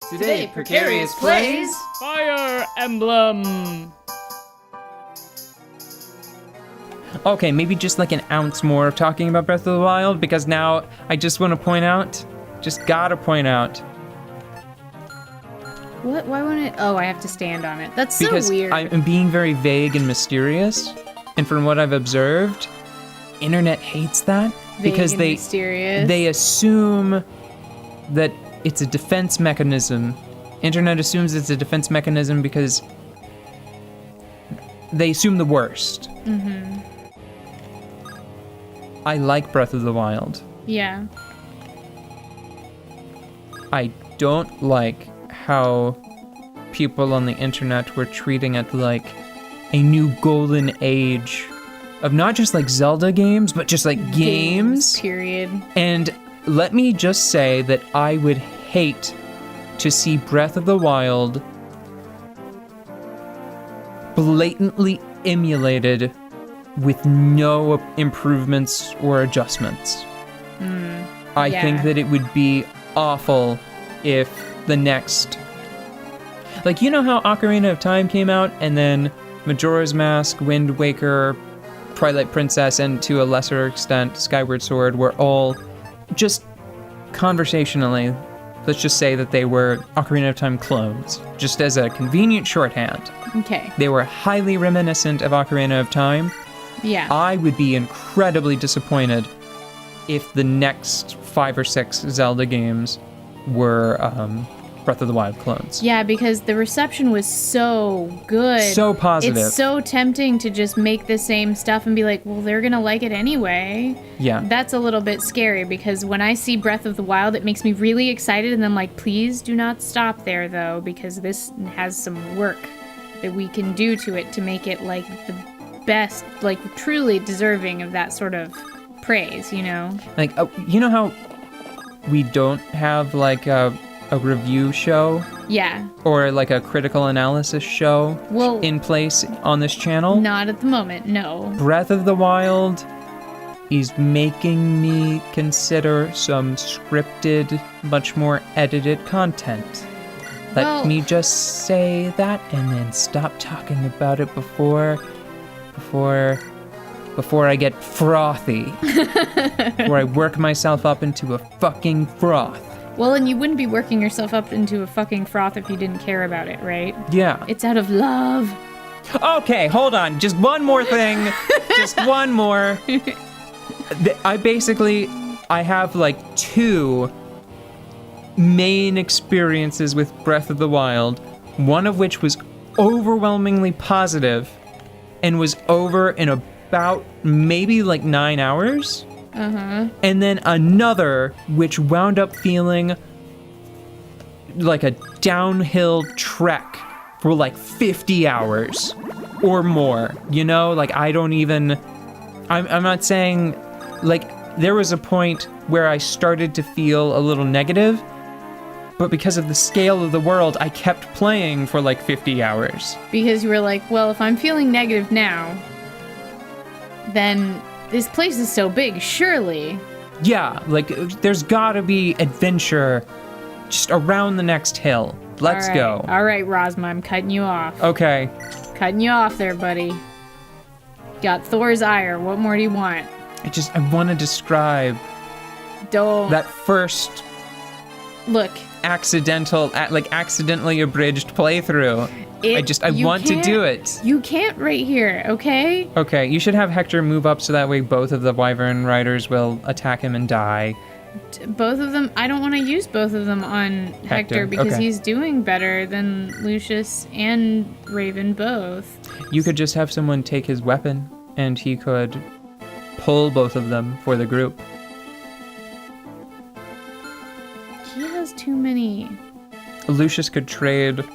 Today, Precarious plays Fire Emblem! Okay, maybe just like an ounce more of talking about Breath of the Wild, because now I just want to point out, just gotta point out. What? Why won't it? Oh, I have to stand on it. That's so Because weird. I'm being very vague and mysterious, and from what I've observed, internet hates that. Because they assume that it's a defense mechanism. Internet assumes it's a defense mechanism because they assume the worst. Mm-hmm. I like Breath of the Wild. Yeah. I don't like how people on the internet were treating it like a new golden age of not just like Zelda games, but just like games. Period. And let me just say that I would hate to see Breath of the Wild blatantly emulated with no improvements or adjustments. I think that it would be awful if the next... Like, you know how Ocarina of Time came out, and then Majora's Mask, Wind Waker, Twilight Princess, and to a lesser extent, Skyward Sword were all just conversationally, let's just say that they were Ocarina of Time clones, just as a convenient shorthand. Okay. They were highly reminiscent of Ocarina of Time. Yeah. I would be incredibly disappointed if the next 5 or 6 Zelda games were Breath of the Wild clones. Yeah, because the reception was so good. So positive. It's so tempting to just make the same stuff and be like, well, they're gonna like it anyway. Yeah. That's a little bit scary because when I see Breath of the Wild, it makes me really excited and I'm like, please do not stop there though, because this has some work that we can do to it to make it like the best, like truly deserving of that sort of praise, you know? Like, you know how we don't have like a review show? Yeah. Or like a critical analysis show in place on this channel? Not at the moment, no. Breath of the Wild is making me consider some scripted, much more edited content. Let me just say that and then stop talking about it before I get frothy. Before I work myself up into a fucking froth. Well, and you wouldn't be working yourself up into a fucking froth if you didn't care about it, right? Yeah. It's out of love. Okay, hold on. Just one more thing. Just one more. I have like 2 main experiences with Breath of the Wild, one of which was overwhelmingly positive and was over in about maybe like 9 hours. Uh-huh. And then another which wound up feeling like a downhill trek for like 50 hours or more. You know, like I'm not saying, like, there was a point where I started to feel a little negative, but because of the scale of the world, I kept playing for like 50 hours. Because you were like, well, if I'm feeling negative now, then this place is so big, surely. Yeah, like, there's gotta be adventure just around the next hill. Let's go. All right, Rosma, I'm cutting you off. Okay. Cutting you off there, buddy. Got Thor's ire. What more do you want? I want to describe Don't. that first Look. accidentally abridged playthrough. I want to do it. You can't right here, okay? Okay, you should have Hector move up so that way both of the Wyvern riders will attack him and die. Both of them? I don't want to use both of them on Hector because he's doing better than Lucius and Raven both. You could just have someone take his weapon and he could pull both of them for the group. He has too many. Lucius could trade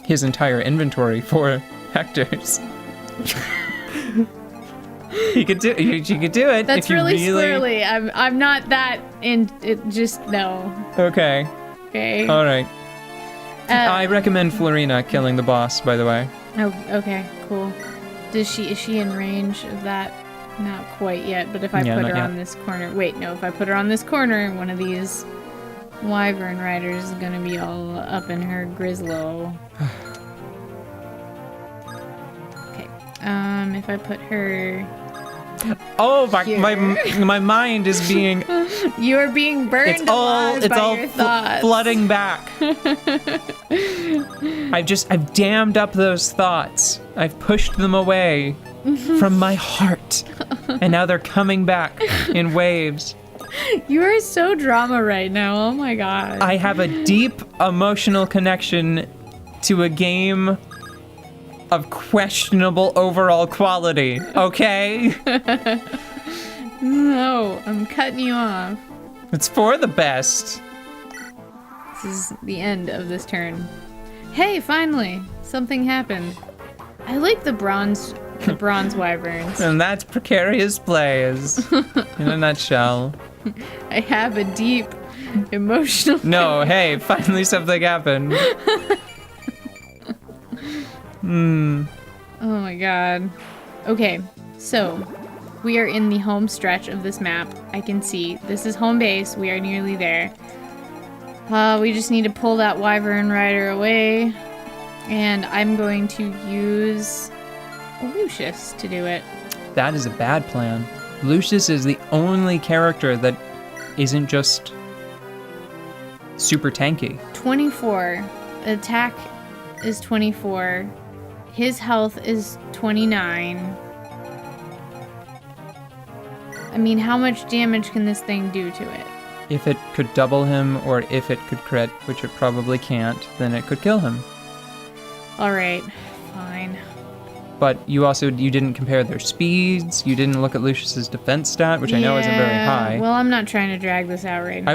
his entire inventory for Hector's. You could do it. That's if you really squirrely. I'm not that in it. Just no. Okay. All right. I recommend Florina killing the boss, by the way. Oh, okay, cool. Is she in range of that? Not quite yet, but if I put her on this corner... Wait, no, if I put her on this corner, one of these Wyvern Rider's gonna be all up in her Grislow. Okay. If I put her... Oh, my mind is being... You are being burned alive by your thoughts. Flooding back. I've dammed up those thoughts. I've pushed them away from my heart. And now they're coming back in waves. You are so drama right now. Oh my god. I have a deep emotional connection to a game of questionable overall quality, okay? No, I'm cutting you off. It's for the best. This is the end of this turn. Hey, finally, something happened. I like the bronze wyverns. And that's Precarious Plays, in a nutshell. I have a deep emotional No, hey, finally something happened. Oh my god. Okay, so we are in the home stretch of this map. I can see this is home base. We are nearly there. We just need to pull that Wyvern Rider away, and I'm going to use Lucius to do it. That is a bad plan. Lucius is the only character that isn't just super tanky. 24. Attack is 24. His health is 29. I mean, how much damage can this thing do to it? If it could double him, or if it could crit, which it probably can't, then it could kill him. Alright, fine. But you didn't compare their speeds, you didn't look at Lucius's defense stat, which I know isn't very high. Well, I'm not trying to drag this out right now.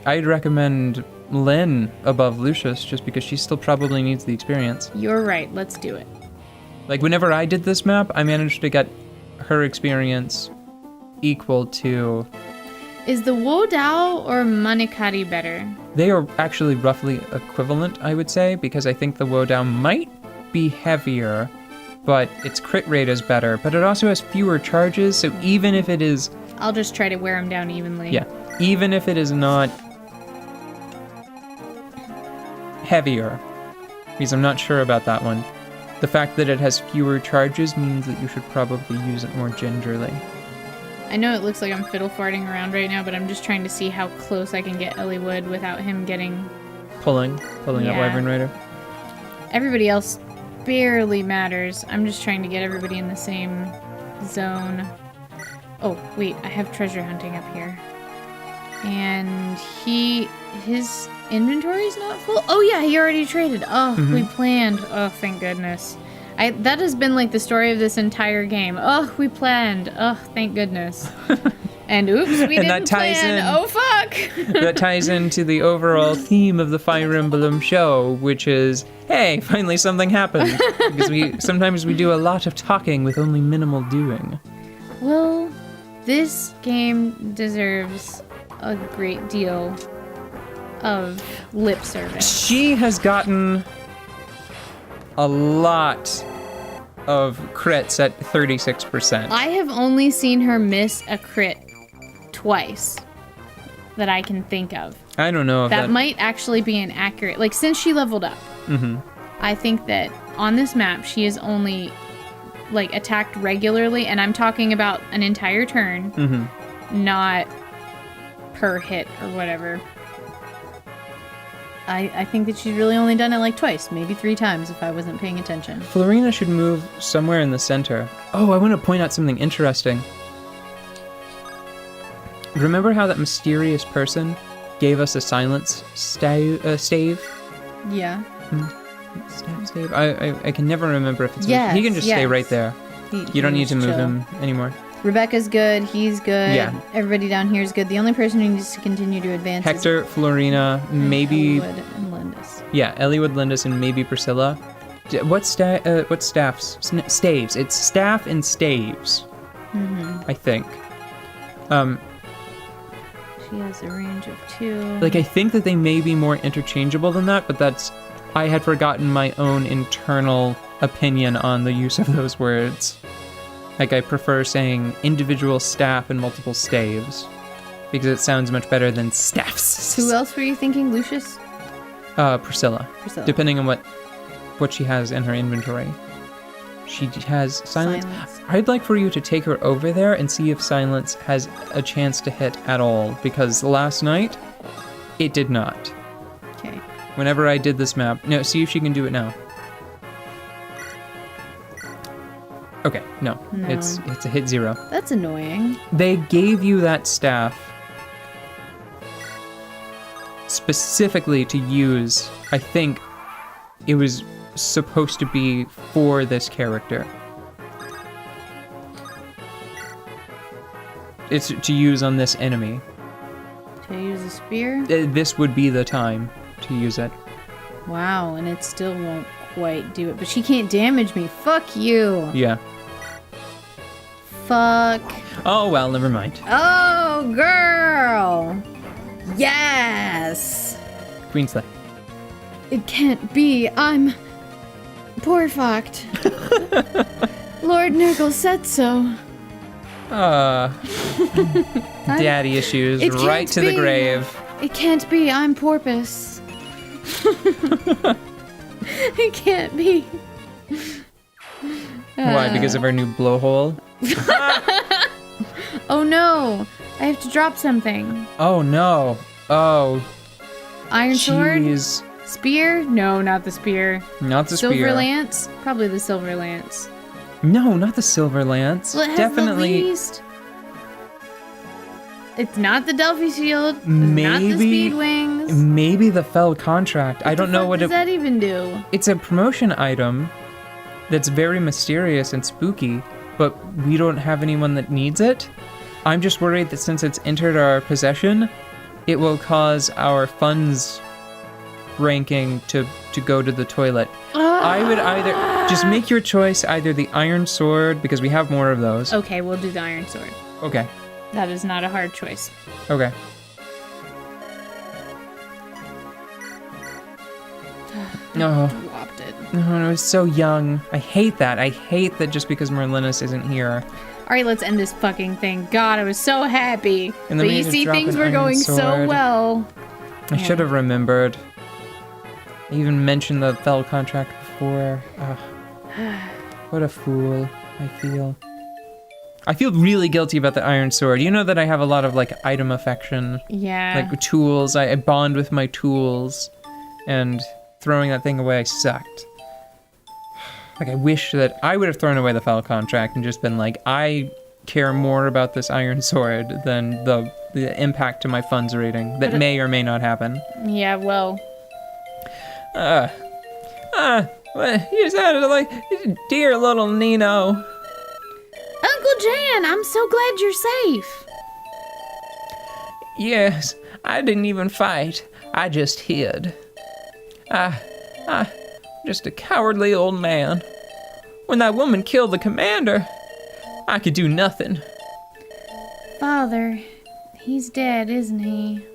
I'd recommend Lynn above Lucius, just because she still probably needs the experience. You're right, let's do it. Like, whenever I did this map, I managed to get her experience equal to... Is the Wodao or Manikari better? They are actually roughly equivalent, I would say, because I think the Wodao might be heavier, but its crit rate is better, but it also has fewer charges, so even if it is... I'll just try to wear them down evenly. Yeah, even if it is not heavier, because I'm not sure about that one, the fact that it has fewer charges means that you should probably use it more gingerly. I know it looks like I'm fiddle farting around right now, but I'm just trying to see how close I can get Eliwood without him getting... Pulling that Wyvern Rider. Everybody else barely matters. I'm just trying to get everybody in the same zone. Oh, wait, I have treasure hunting up here. And his inventory's not full? Oh yeah, he already traded. Oh, we planned. Oh, thank goodness. That has been like the story of this entire game. Oh, we planned. Oh, thank goodness. And oops, we didn't plan. Oh, fuck. That ties into the overall theme of the Fire Emblem show, which is, hey, finally something happened. Because sometimes we do a lot of talking with only minimal doing. Well, this game deserves a great deal of lip service. She has gotten a lot of crits at 36%. I have only seen her miss a crit twice that I can think of. I don't know if that might actually be an accurate, like, since she leveled up. I think that on this map she is only like attacked regularly, and I'm talking about an entire turn, not per hit or whatever. I think that she's really only done it like twice, maybe 3 times if I wasn't paying attention. Florina should move somewhere in the center. Oh, I want to point out something interesting. Remember how that mysterious person gave us a silence stave? Yeah. Stave? I can never remember if it's... Yes, he can just stay right there. You don't need to move him anymore. Rebecca's good, he's good, everybody down here is good. The only person who needs to continue to advance Hector, Florina, maybe... Eliwood and Lindis. Yeah, Eliwood, Lindis, and maybe Priscilla. What staffs? Staves. It's staff and staves. I think. She has a range of 2. Like, I think that they may be more interchangeable than that, but that's... I had forgotten my own internal opinion on the use of those words. Like, I prefer saying individual staff and multiple staves. because it sounds much better than staffs. Who else were you thinking, Lucius? Priscilla. Priscilla. Depending on what she has in her inventory. She has silence. I'd like for you to take her over there and see if silence has a chance to hit at all, because last night, it did not. Okay. Whenever I did this map. No, see if she can do it now. Okay, no. It's a hit 0. That's annoying. They gave you that staff specifically to use, I think it was supposed to be for this character. It's to use on this enemy. To use a spear? This would be the time to use it. Wow, and it still won't quite do it. But she can't damage me. Fuck you. Yeah. Fuck. Oh, well, never mind. Oh, girl. Yes. Queensley. It can't be. I'm poor fucked. Lord Nurgle said so. Daddy issues It right can't to the be. grave. It can't be. I'm porpoise. It can't be. Why? Because of our new blowhole? Oh no! I have to drop something. Oh no. Oh. Iron sword? Jeez. Spear? No, not the spear. Not the Silver spear. lance? Probably the silver lance. No, not the silver lance. Well, it has Definitely. the least. It's not the Delphi shield. It's Maybe. not the speed wings. Maybe the fell contract. I don't know what does that even do? It's a promotion item that's very mysterious and spooky, but we don't have anyone that needs it. I'm just worried that since it's entered our possession, it will cause our funds ranking to go to the toilet. I would either just make your choice, either the iron sword, because we have more of those. Okay, we'll do the iron sword. Okay. That is not a hard choice. Okay. No. Dropped it. No, I was so young. I hate that. I hate that just because Merlinus isn't here. All right, let's end this fucking thing. God, I was so happy. And then But we you need to see, drop things an were iron going so sword. well. I should have remembered. I even mentioned the fell contract before. What a fool I feel. I feel really guilty about the iron sword. You know that I have a lot of like item affection, Yeah. like tools. I bond with my tools, and throwing that thing away sucked. Like I wish that I would have thrown away the fell contract and just been like, I care more about this iron sword than the impact to my funds rating that may or may not happen. Yeah, well. Well, you sounded like dear little Nino. Uncle Jan, I'm so glad you're safe. Yes, I didn't even fight. I just hid. I'm just a cowardly old man. When that woman killed the commander, I could do nothing. Father, he's dead, isn't he?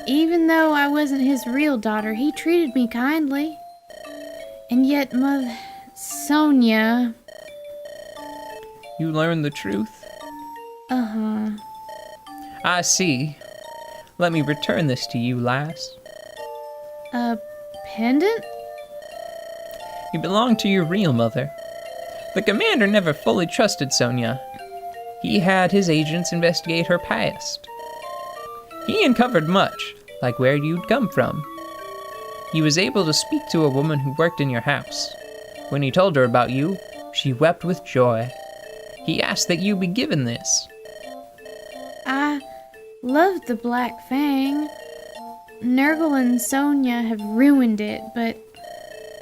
Even though I wasn't his real daughter, he treated me kindly. And yet, Mother Sonia... You learned the truth? Uh-huh. I see. Let me return this to you, lass. A pendant? You belong to your real mother. The commander never fully trusted Sonia. He had his agents investigate her past. He uncovered much, like where you'd come from. He was able to speak to a woman who worked in your house. When he told her about you, she wept with joy. He asked that you be given this. I loved the Black Fang. Nurgle and Sonia have ruined it, but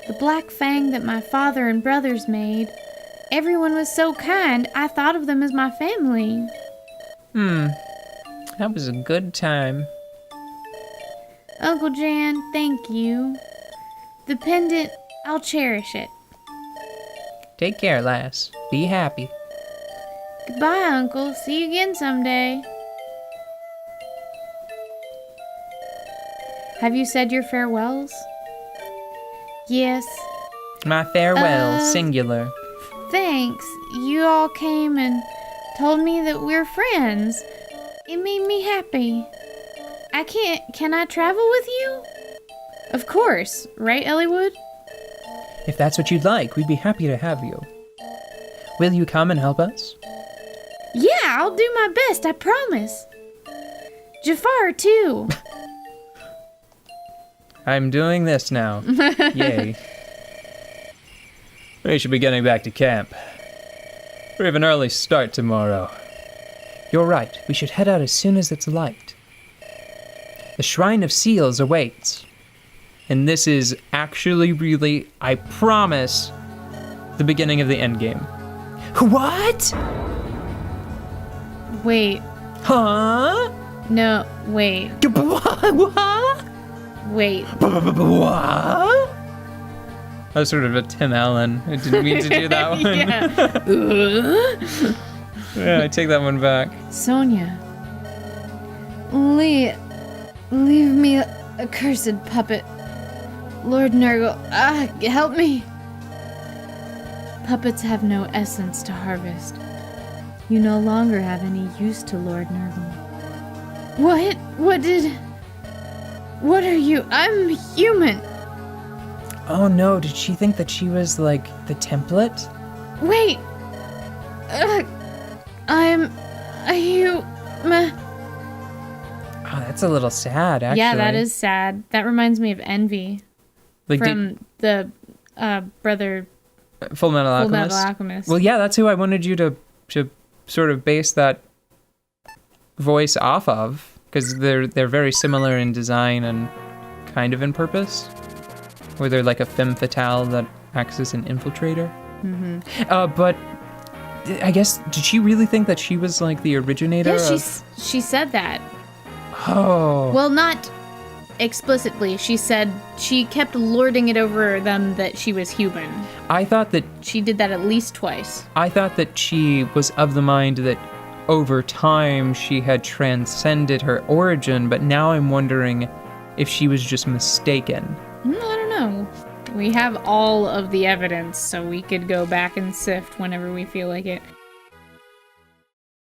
the Black Fang that my father and brothers made, everyone was so kind, I thought of them as my family. That was a good time. Uncle Jan, thank you. The pendant, I'll cherish it. Take care, lass. Be happy. Goodbye, Uncle. See you again someday. Have you said your farewells? Yes. My farewell, Uh, singular. Thanks. You all came and told me that we're friends. It made me happy. Can I travel with you? Of course, right, Elliewood? If that's what you'd like, we'd be happy to have you. Will you come and help us? Yeah, I'll do my best, I promise. Jafar, too. I'm doing this now. Yay. We should be getting back to camp. We have an early start tomorrow. You're right, we should head out as soon as it's light. The Shrine of Seals awaits. And this is actually really, I promise, the beginning of the endgame. What? Wait. Huh? No, wait. What? Wait. What? That was sort of a Tim Allen. I didn't mean to do that one. Yeah. Yeah, I take that one back. Sonia. Leave me, accursed puppet. Lord Nurgle, help me. Puppets have no essence to harvest. You no longer have any use to Lord Nurgle. What are you? I'm human. Oh no, did she think that she was like the template? Wait. I'm a human. Oh, that's a little sad, actually. Yeah, that is sad. That reminds me of Envy Like from the brother Full Metal Alchemist. Well, yeah, that's who I wanted you to sort of base that voice off of, because they're very similar in design and kind of in purpose. Where they're like a femme fatale that acts as an infiltrator. Mm-hmm. But I guess, did she really think that she was like the originator? Yeah, she said that. Oh. Well, not explicitly. She said she kept lording it over them that she was human. I thought that she did that at least twice. I thought that she was of the mind that over time she had transcended her origin, but now I'm wondering if she was just mistaken. I don't know. We have all of the evidence, so we could go back and sift whenever we feel like it.